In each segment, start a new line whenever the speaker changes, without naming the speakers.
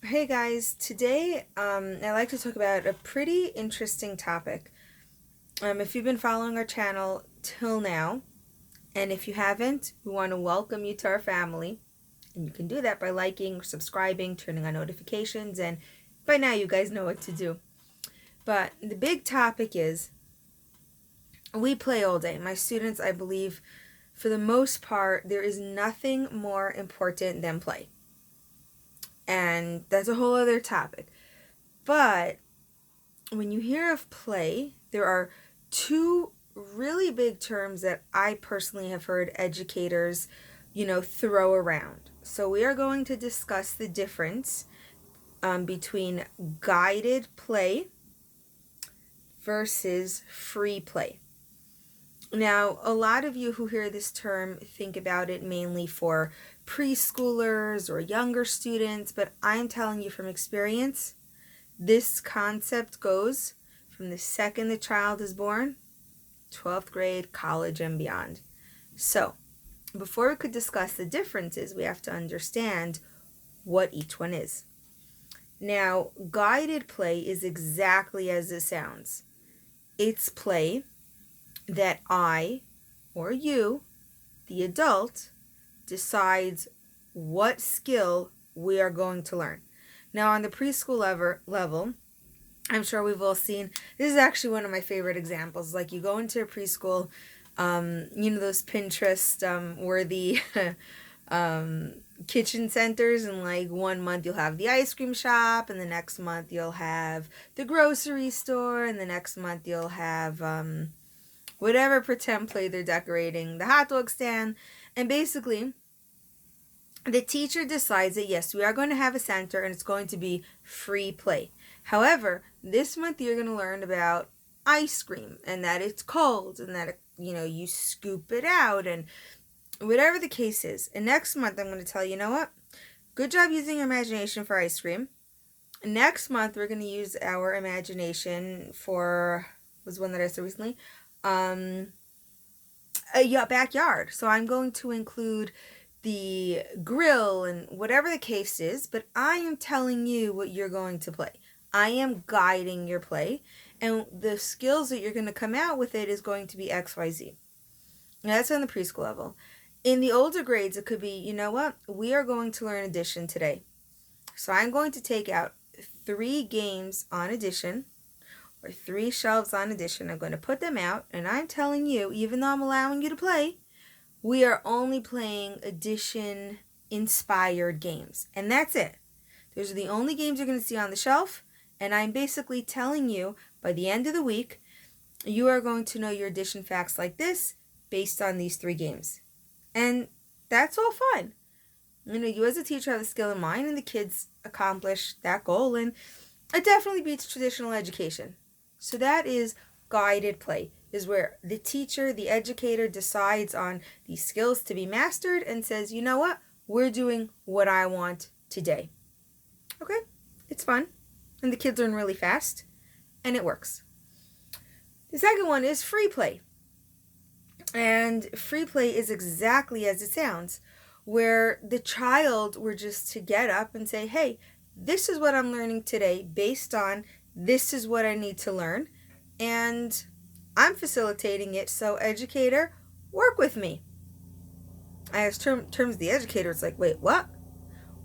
Hey guys, today I'd like to talk about a pretty interesting topic. If you've been following our channel till now, and if you haven't, we want to welcome you to our family. And you can do that by liking, subscribing, turning on notifications, and by now you guys know what to do. But the big topic is we play all day. My students, I believe, for the most part, there is nothing more important than play. And that's a whole other topic. But when you hear of play, there are two really big terms that I personally have heard educators, throw around. So we are going to discuss the difference between guided play versus free play. Now, a lot of you who hear this term think about it mainly for preschoolers or younger students, but I'm telling you from experience, this concept goes from the second the child is born, 12th grade, college, and beyond. So, before we could discuss the differences, we have to understand what each one is. Now, guided play is exactly as it sounds. It's play that I or you, the adult, decides what skill we are going to learn. Now, on the preschool level, I'm sure we've all seen, this is actually one of my favorite examples. Like you go into a preschool, those Pinterest worthy kitchen centers, and like 1 month you'll have the ice cream shop, and the next month you'll have the grocery store, and the next month you'll have whatever pretend play they're decorating, the hot dog stand. And basically, the teacher decides that yes, we are going to have a center and it's going to be free play. However, this month you're going to learn about ice cream and that it's cold and that, you scoop it out and whatever the case is. And next month I'm going to tell you, what? Good job using your imagination for ice cream. Next month we're going to use our imagination for, was one that I said recently, a backyard. So I'm going to include the grill and whatever the case is, but I am telling you what you're going to play. I am guiding your play, and the skills that you're going to come out with it is going to be XYZ. Now, that's on the preschool level. In the older grades, it could be, we are going to learn addition today. So I'm going to take out 3 games on addition, or 3 shelves on addition. I'm going to put them out, and I'm telling you, even though I'm allowing you to play, we are only playing addition inspired games. And that's it. Those are the only games you're going to see on the shelf. And I'm basically telling you, by the end of the week, you are going to know your addition facts like this based on these 3 games. And that's all fine. You as a teacher have the skill in mind, and the kids accomplish that goal. And it definitely beats traditional education. So that is guided play, is where the teacher, the educator, decides on these skills to be mastered and says, you know what, we're doing what I want today. Okay, it's fun, and the kids learn really fast, and it works. The second one is free play. And free play is exactly as it sounds, where the child were just to get up and say, hey, this is what I'm learning today based on this is what I need to learn, and I'm facilitating it, so educator, work with me. As terms of the educator, it's like, wait, what?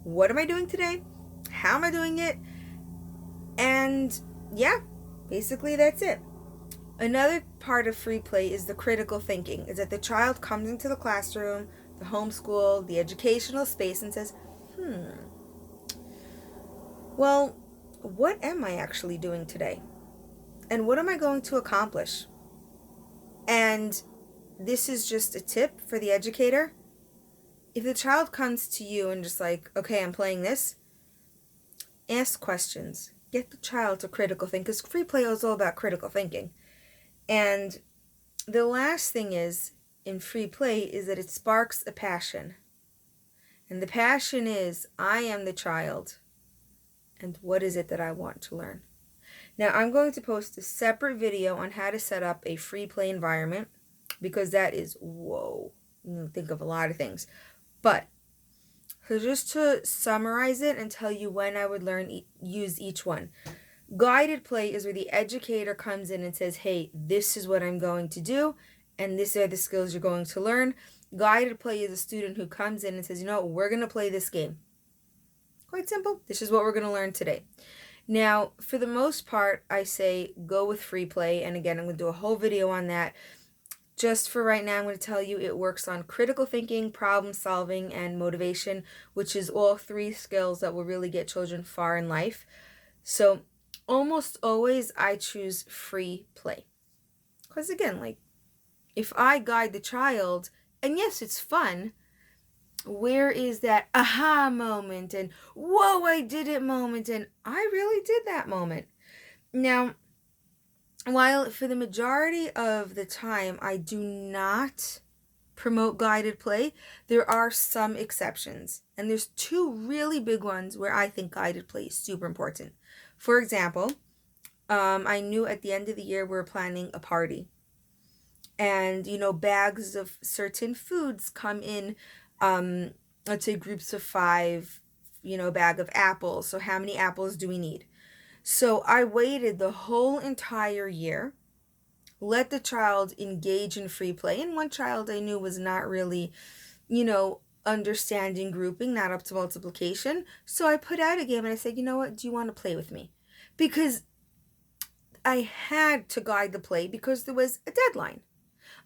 What am I doing today? How am I doing it? And yeah, basically that's it. Another part of free play is the critical thinking, is that the child comes into the classroom, the homeschool, the educational space, and says, well, what am I actually doing today? And what am I going to accomplish? And this is just a tip for the educator. If the child comes to you and just like, okay, I'm playing this, ask questions. Get the child to critical think, because free play is all about critical thinking. And the last thing is, in free play, is that it sparks a passion. And the passion is, I am the child. And what is it that I want to learn? Now, I'm going to post a separate video on how to set up a free play environment, because that is, whoa, you think of a lot of things. But So just to summarize it and tell you when I would use each one. Guided play is where the educator comes in and says, hey, this is what I'm going to do, and these are the skills you're going to learn. Guided play is a student who comes in and says, we're going to play this game. Quite simple. This is what we're going to learn today. Now, for the most part, I say go with free play. And again, I'm going to do a whole video on that. Just for right now, I'm going to tell you it works on critical thinking, problem solving, and motivation, which is all 3 skills that will really get children far in life. So almost always I choose free play. Because again, like if I guide the child, and yes, it's fun, where is that aha moment and whoa, I did it moment and I really did that moment? Now, while for the majority of the time I do not promote guided play, there are some exceptions. And there's 2 really big ones where I think guided play is super important. For example, I knew at the end of the year we were planning a party. And, bags of certain foods come in, let's say groups of 5, bag of apples. So how many apples do we need? So I waited the whole entire year, let the child engage in free play. And one child I knew was not really, understanding grouping, not up to multiplication. So I put out a game and I said, what, do you want to play with me? Because I had to guide the play because there was a deadline.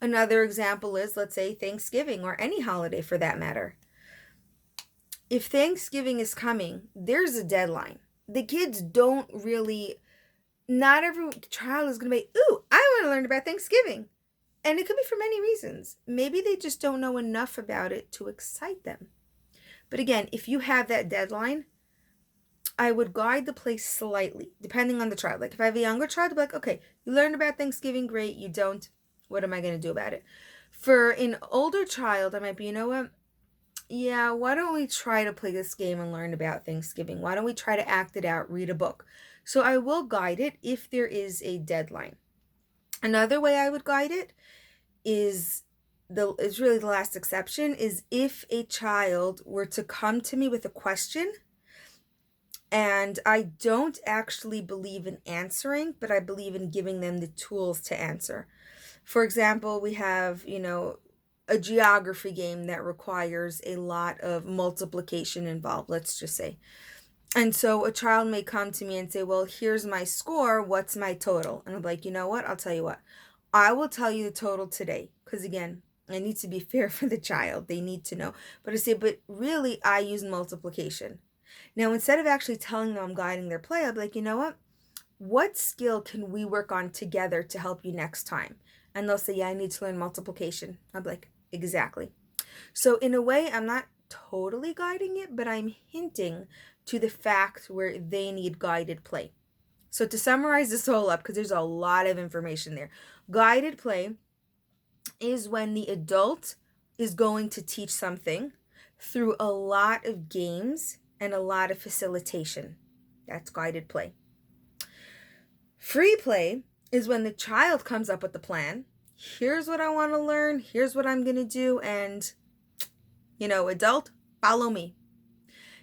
Another example is, let's say, Thanksgiving or any holiday for that matter. If Thanksgiving is coming, there's a deadline. The kids don't really, not every child is going to be, ooh, I want to learn about Thanksgiving. And it could be for many reasons. Maybe they just don't know enough about it to excite them. But again, if you have that deadline, I would guide the play slightly, depending on the child. Like if I have a younger child, I'd be like, okay, you learned about Thanksgiving, great. You don't, what am I going to do about it? For an older child, I might be, yeah, why don't we try to play this game and learn about Thanksgiving? Why don't we try to act it out, read a book? So I will guide it if there is a deadline. Another way I would guide it is really the last exception, is if a child were to come to me with a question and I don't actually believe in answering, but I believe in giving them the tools to answer. For example, we have, a geography game that requires a lot of multiplication involved, let's just say. And so a child may come to me and say, well, here's my score. What's my total? And I'm like, you know what? I'll tell you what. I will tell you the total today. Because again, I need to be fair for the child. They need to know. But I say, but really, I use multiplication. Now, instead of actually telling them I'm guiding their play, I'll be like, you know what? What skill can we work on together to help you next time? And they'll say, yeah, I need to learn multiplication. I'll be like, exactly. So in a way, I'm not totally guiding it, but I'm hinting to the fact where they need guided play. So to summarize this all up, because there's a lot of information there, guided play is when the adult is going to teach something through a lot of games and a lot of facilitation. That's guided play. Free play is when the child comes up with the plan. Here's what I want to learn. Here's what I'm going to do. And, adult, follow me.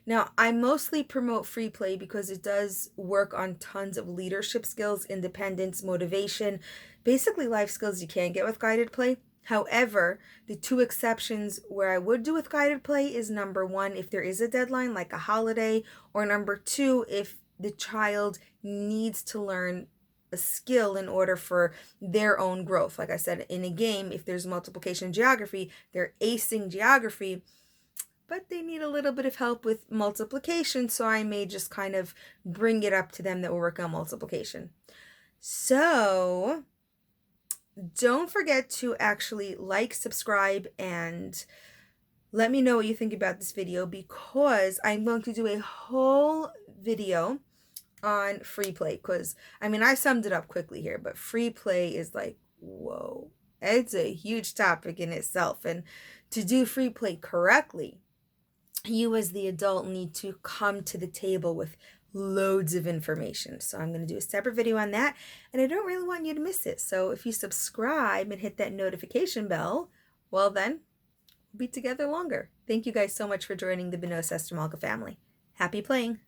Now, I mostly promote free play because it does work on tons of leadership skills, independence, motivation, basically life skills you can't get with guided play. However, the 2 exceptions where I would do with guided play is number 1, if there is a deadline like a holiday, or number 2, if the child needs to learn a skill in order for their own growth. Like I said, in a game, if there's multiplication geography, they're acing geography, but they need a little bit of help with multiplication, so I may just kind of bring it up to them that we're working on multiplication. So don't forget to actually like, subscribe, and let me know what you think about this video, because I'm going to do a whole video on free play, because I summed it up quickly here, but free play is like, whoa, it's a huge topic in itself. And to do free play correctly, you as the adult need to come to the table with loads of information. So I'm going to do a separate video on that, and I don't really want you to miss it. So if you subscribe and hit that notification bell, well then, we'll be together longer. Thank you guys so much for joining the Benos Esther Malka family. Happy playing!